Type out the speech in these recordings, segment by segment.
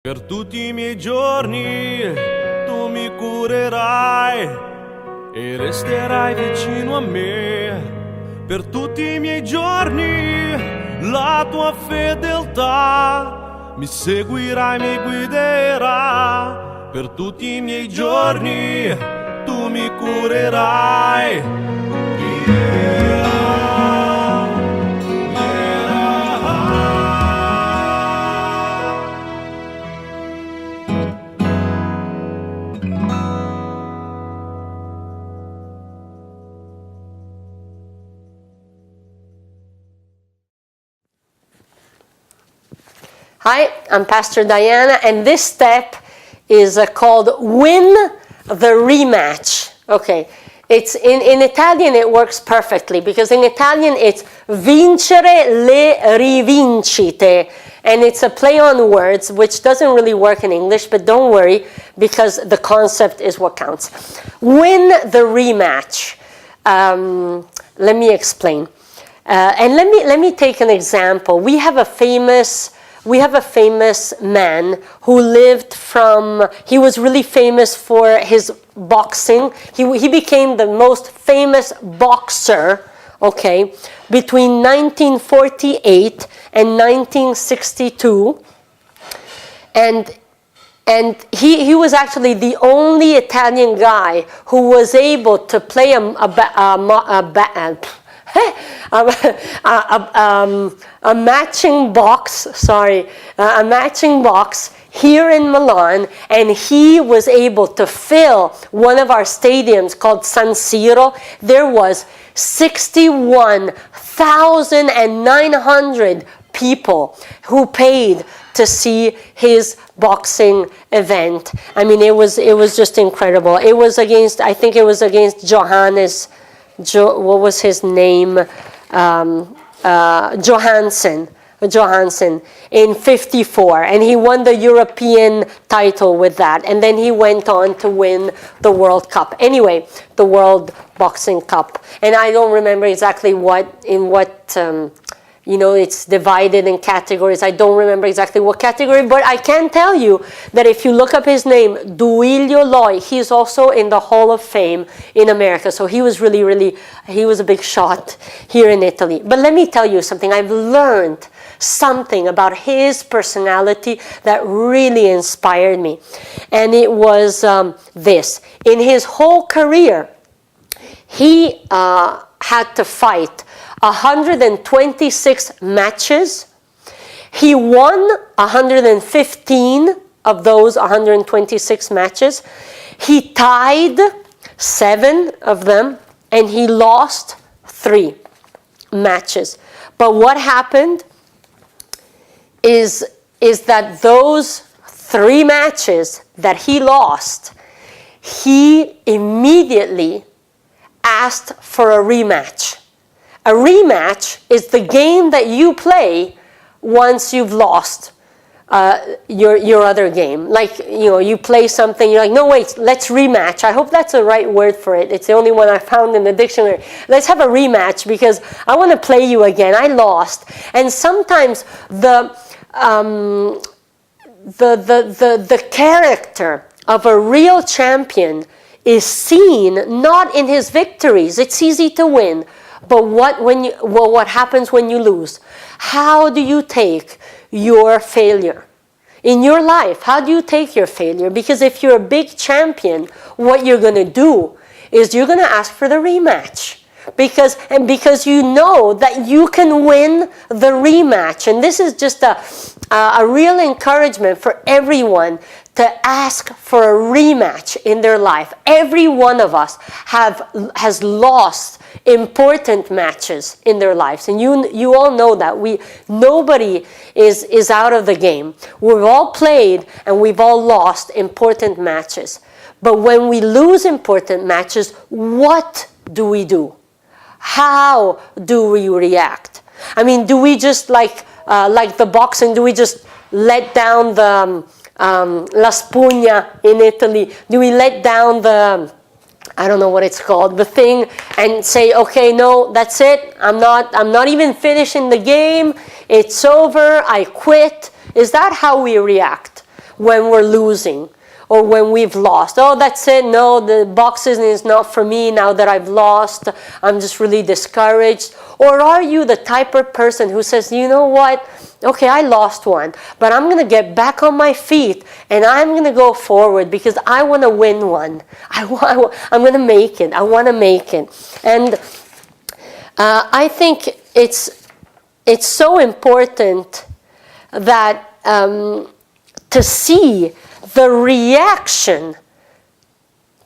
Per tutti I miei giorni tu mi curerai e resterai vicino a me. Per tutti I miei giorni la tua fedeltà mi seguirà e mi guiderà. Per tutti I miei giorni tu mi curerai. Yeah. Hi, I'm Pastor Diana, and this step is called Win the Rematch. Okay, it's in Italian it works perfectly, because in Italian it's vincere le rivincite, and it's a play on words which doesn't really work in English, but don't worry, because the concept is what counts. Win the rematch. Let me explain. And let me take an example. We have a famous man who lived he was really famous for his boxing. He became the most famous boxer, okay, between 1948 and 1962. And he was actually the only Italian guy who was able to play a matching box, a matching box here in Milan, and he was able to fill one of our stadiums called San Siro. There was 61,900 people who paid to see his boxing event. I mean, it was just incredible. It was against, I think it was against what was his name? Johansson in 54, and he won the European title with that, and then he went on to win the World Cup. Anyway, the World Boxing Cup, and I don't remember exactly it's divided in categories. I don't remember exactly what category, but I can tell you that if you look up his name, Duilio Loi, he's also in the Hall of Fame in America. So he was he was a big shot here in Italy. But let me tell you something. I've learned something about his personality that really inspired me. And it was this. In his whole career, he had to fight 126 matches. He won 115 of those 126 matches. He tied 7 of them, and he lost 3 matches. But what happened is that those 3 matches that he lost, he immediately asked for a rematch. A rematch is the game that you play once you've lost your other game. Like, you play something, you're like, no, wait, let's rematch. I hope that's the right word for it. It's the only one I found in the dictionary. Let's have a rematch because I want to play you again. I lost. And sometimes the character of a real champion is seen not in his victories. It's easy to win. But what happens when you lose? How do you take your failure? In your life, how do you take your failure? Because if you're a big champion, what you're going to do is you're going to ask for the rematch. Because you know that you can win the rematch. And this is just a real encouragement for everyone to ask for a rematch in their life. Every one of us has lost important matches in their lives, and you all know that. Nobody is out of the game. We've all played and we've all lost important matches. But when we lose important matches, what do? How do we react? I mean, do we just like the boxing? Do we just let down the la spugna in Italy? Do we let down the, I don't know what it's called, the thing, and say, okay, no, that's it. I'm not even finishing the game. It's over. I quit. Is that how we react? when we're losing or when we've lost. Oh, that's it. No, the boxing is not for me now that I've lost. I'm just really discouraged. Or are you the type of person who says, you know what? Okay, I lost one, but I'm going to get back on my feet and I'm going to go forward because I want to win one. I'm going to make it. I want to make it. And I think it's so important that to see the reaction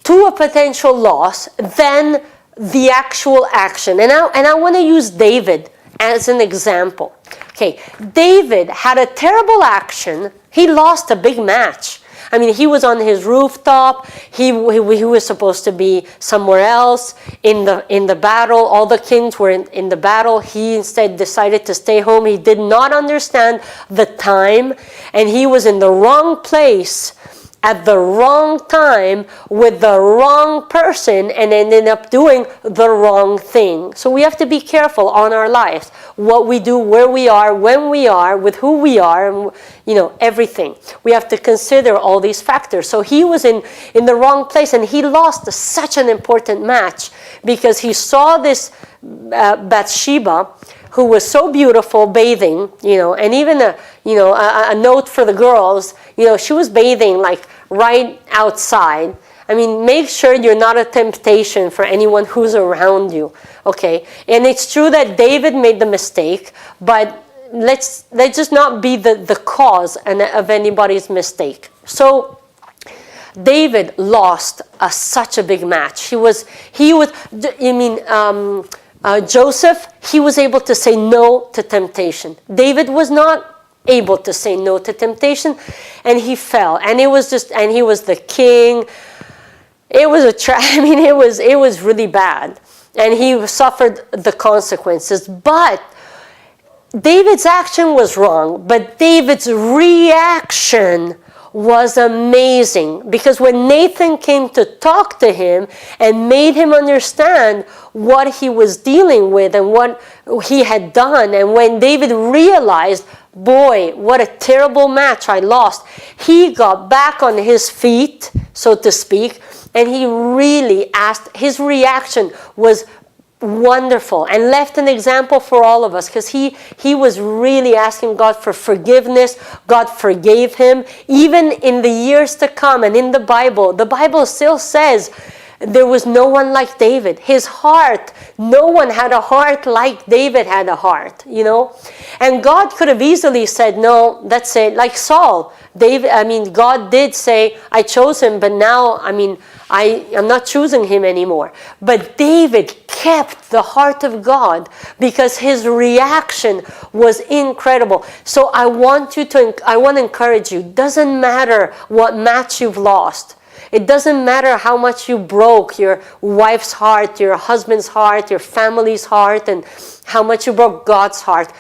to a potential loss than the actual action. And I want to use David as an example. Okay, David had a terrible action. He lost a big match. I mean, he was on his rooftop. He was supposed to be somewhere else in the battle. All the kings were in the battle. He instead decided to stay home. He did not understand the time, and he was in the wrong place at the wrong time with the wrong person and ended up doing the wrong thing. So we have to be careful on our lives, what we do, where we are, when we are, with who we are, and everything. We have to consider all these factors. So he was in the wrong place and he lost such an important match because he saw this Bathsheba who was so beautiful bathing, and even a note for the girls, she was bathing like right outside. I mean, make sure you're not a temptation for anyone who's around you, okay? And it's true that David made the mistake, but let's just not be the cause of anybody's mistake. So David lost such a big match. Joseph, he was able to say no to temptation. David was not able to say no to temptation, and he fell. And he was the king. It was it was really bad, and he suffered the consequences. But David's action was wrong, but David's reaction was amazing, because when Nathan came to talk to him and made him understand what he was dealing with and what he had done, and when David realized, boy, what a terrible match I lost, he got back on his feet, so to speak, and he really asked. His reaction was wonderful and left an example for all of us, because he was really asking God for forgiveness. God forgave him. Even in the years to come, and in the Bible still says there was no one like David. His heart, no one had a heart like David had a heart, And God could have easily said, no, that's it. Like Saul, God did say, I chose him, but now, I'm not choosing him anymore. But David kept the heart of God because his reaction was incredible. So I want to encourage you. Doesn't matter what match you've lost. It doesn't matter how much you broke your wife's heart, your husband's heart, your family's heart, and how much you broke God's heart.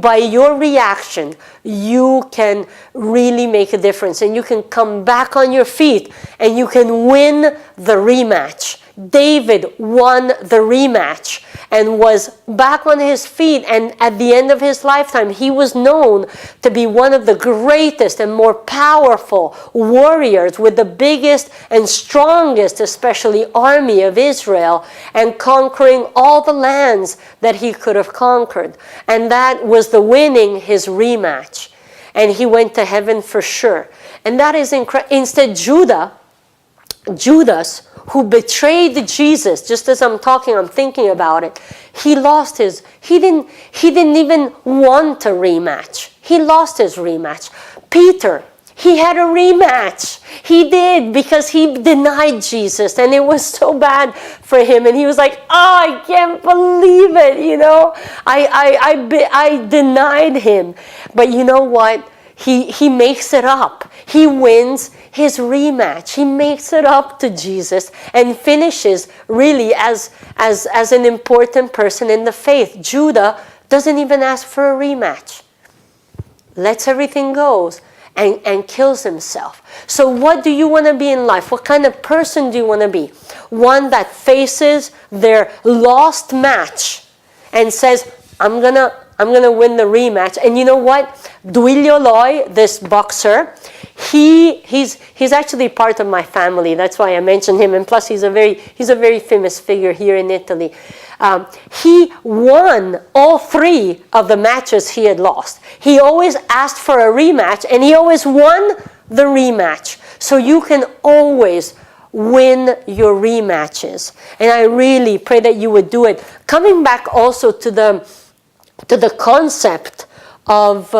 By your reaction, you can really make a difference, and you can come back on your feet, and you can win the rematch. David won the rematch and was back on his feet, and at the end of his lifetime, he was known to be one of the greatest and more powerful warriors with the biggest and strongest, especially, army of Israel, and conquering all the lands that he could have conquered. And that was the winning his rematch. And he went to heaven for sure. And that is incredible. Instead, Judas, who betrayed Jesus, just as I'm thinking about it, he didn't even want a rematch. He lost his rematch. Peter, he had a rematch. He did, because he denied Jesus, and it was so bad for him. And he was like, I can't believe it, I denied him. But you know what? He makes it up. He wins his rematch. He makes it up to Jesus and finishes really as an important person in the faith. Judah doesn't even ask for a rematch. Lets everything go and kills himself. So what do you want to be in life? What kind of person do you want to be? One that faces their lost match and says, I'm I'm going to win the rematch. And you know what? Duilio Loy, this boxer, he's actually part of my family. That's why I mentioned him. And plus, he's a very famous figure here in Italy. He won all 3 of the matches he had lost. He always asked for a rematch, and he always won the rematch. So you can always win your rematches. And I really pray that you would do it. Coming back also to the concept of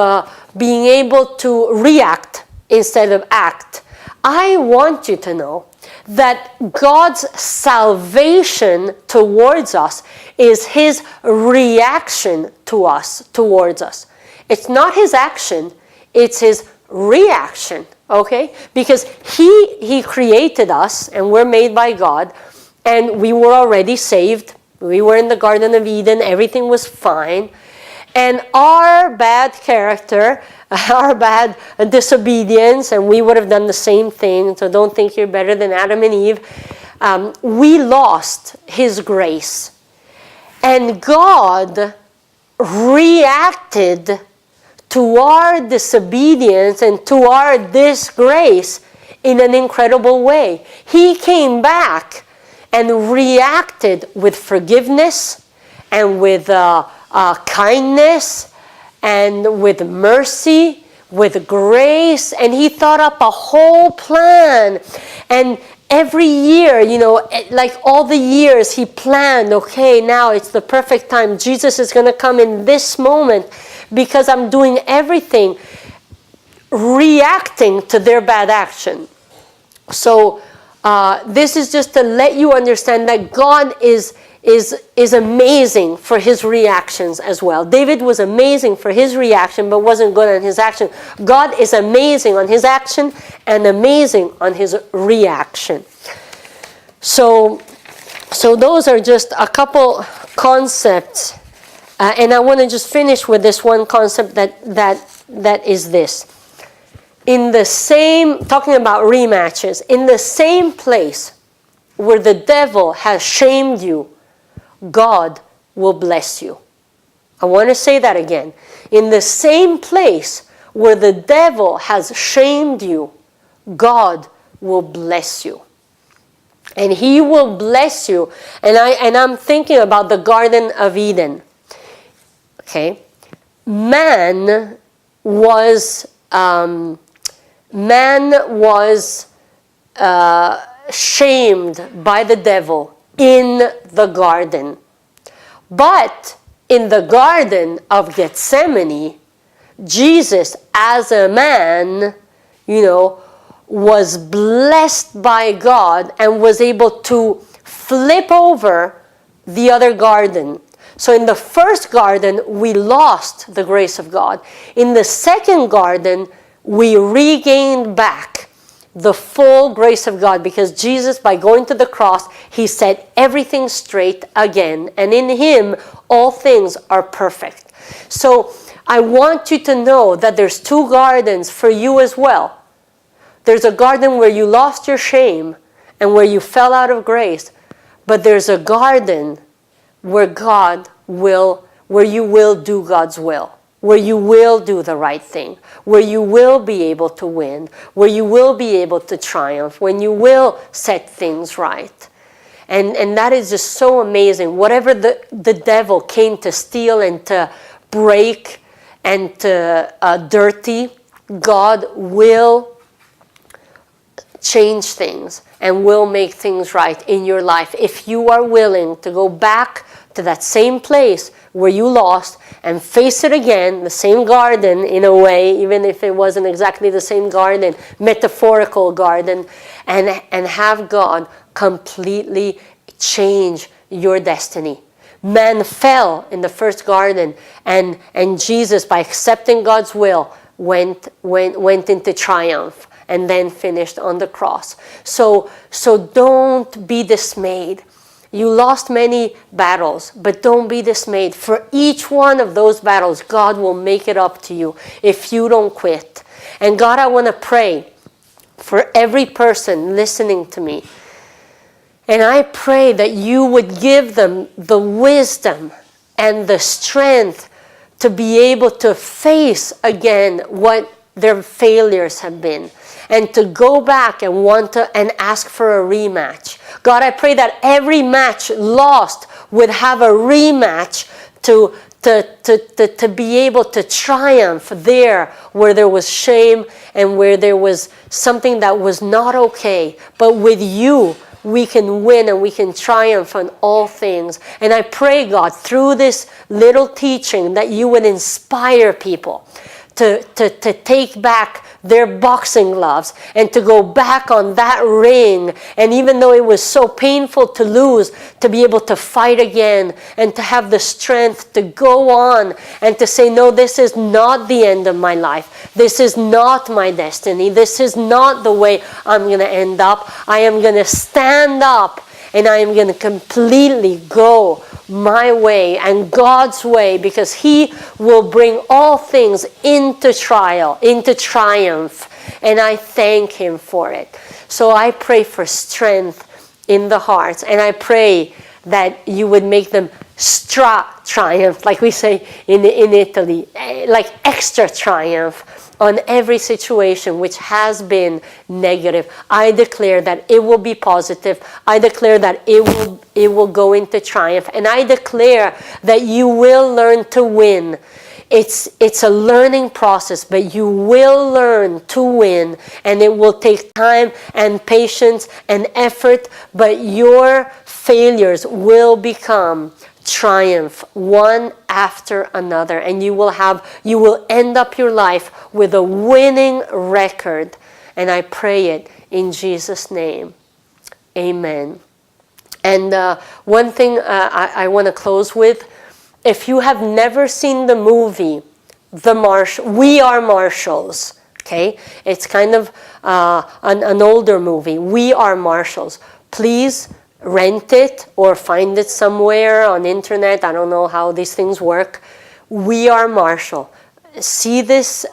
being able to react instead of act, I want you to know that God's salvation towards us is His reaction to us, towards us. It's not His action, it's His reaction, okay? Because He created us, and we're made by God, and we were already saved. We were in the Garden of Eden, everything was fine. And our bad character, our bad disobedience, and we would have done the same thing, so don't think you're better than Adam and Eve, we lost His grace. And God reacted to our disobedience and to our disgrace in an incredible way. He came back and reacted with forgiveness and with kindness and with mercy, with grace, and He thought up a whole plan. And every year, like all the years, He planned, okay, now it's the perfect time. Jesus is going to come in this moment because I'm doing everything reacting to their bad action. So this is just to let you understand that God is amazing for His reactions as well. David was amazing for his reaction, but wasn't good on his action. God is amazing on His action and amazing on His reaction. So those are just a couple concepts, and I want to just finish with this one concept that is this. In the same, talking about rematches, in the same place where the devil has shamed you, God will bless you. I want to say that again. In the same place where the devil has shamed you, God will bless you. And He will bless you. And I'm thinking about the Garden of Eden. Okay? Man was shamed by the devil in the garden. But in the Garden of Gethsemane, Jesus, as a man, was blessed by God and was able to flip over the other garden. So in the first garden, we lost the grace of God. In the second garden, we regained back the full grace of God, because Jesus, by going to the cross, He set everything straight again. And in Him, all things are perfect. So I want you to know that there's 2 gardens for you as well. There's a garden where you lost your shame and where you fell out of grace. But there's a garden where you will do God's will, where you will do the right thing, where you will be able to win, where you will be able to triumph, when you will set things right. And that is just so amazing. Whatever the devil came to steal and to break and to dirty, God will change things and will make things right in your life if you are willing to go back to that same place where you lost and face it again, the same garden in a way, even if it wasn't exactly the same garden, metaphorical garden, and have God completely change your destiny. Man fell in the first garden, and Jesus, by accepting God's will, went into triumph and then finished on the cross. So don't be dismayed. You lost many battles, but don't be dismayed. For each one of those battles, God will make it up to you if you don't quit. And God, I want to pray for every person listening to me. And I pray that you would give them the wisdom and the strength to be able to face again what their failures have been, and to go back and want to and ask for a rematch. God, I pray that every match lost would have a rematch to be able to triumph there where there was shame and where there was something that was not okay. But with you, we can win and we can triumph on all things. And I pray, God, through this little teaching, that you would inspire people to take back their boxing gloves and to go back on that ring. And even though it was so painful to lose, to be able to fight again and to have the strength to go on and to say, no, this is not the end of my life. This is not my destiny. This is not the way I'm going to end up. I am going to stand up and I am going to completely go my way and God's way, because He will bring all things into triumph. And I thank Him for it. So I pray for strength in the hearts, and I pray that you would make them triumph, like we say in Italy, like extra triumph on every situation which has been negative. I declare that it will be positive. I declare that it will go into triumph. And I declare that you will learn to win. It's a learning process, but you will learn to win, and it will take time and patience and effort, but your failures will become triumph one after another, and you will end up your life with a winning record. And I pray it in Jesus' name. Amen. And one thing I want to close with: if you have never seen the movie We Are Marshals, okay, it's kind of an older movie, We Are Marshals, please rent it or find it somewhere on internet. I don't know how these things work. We Are Marshall. See this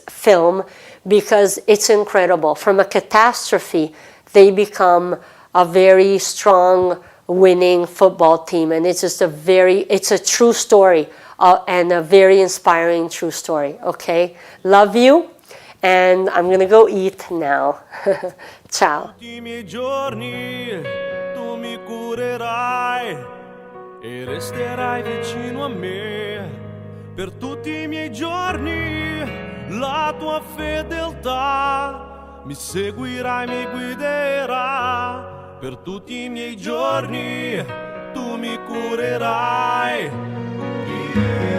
film, because it's incredible. From a catastrophe, they become a very strong, winning football team, and it's just it's a true story, and a very inspiring true story. Okay, love you, and I'm gonna go eat now. Ciao. I miei giorni tu mi curerai e resterai vicino a me. Per tutti I miei giorni la tua fedeltà mi seguirà e mi guiderà. Per tutti I miei giorni tu mi curerai. Yeah.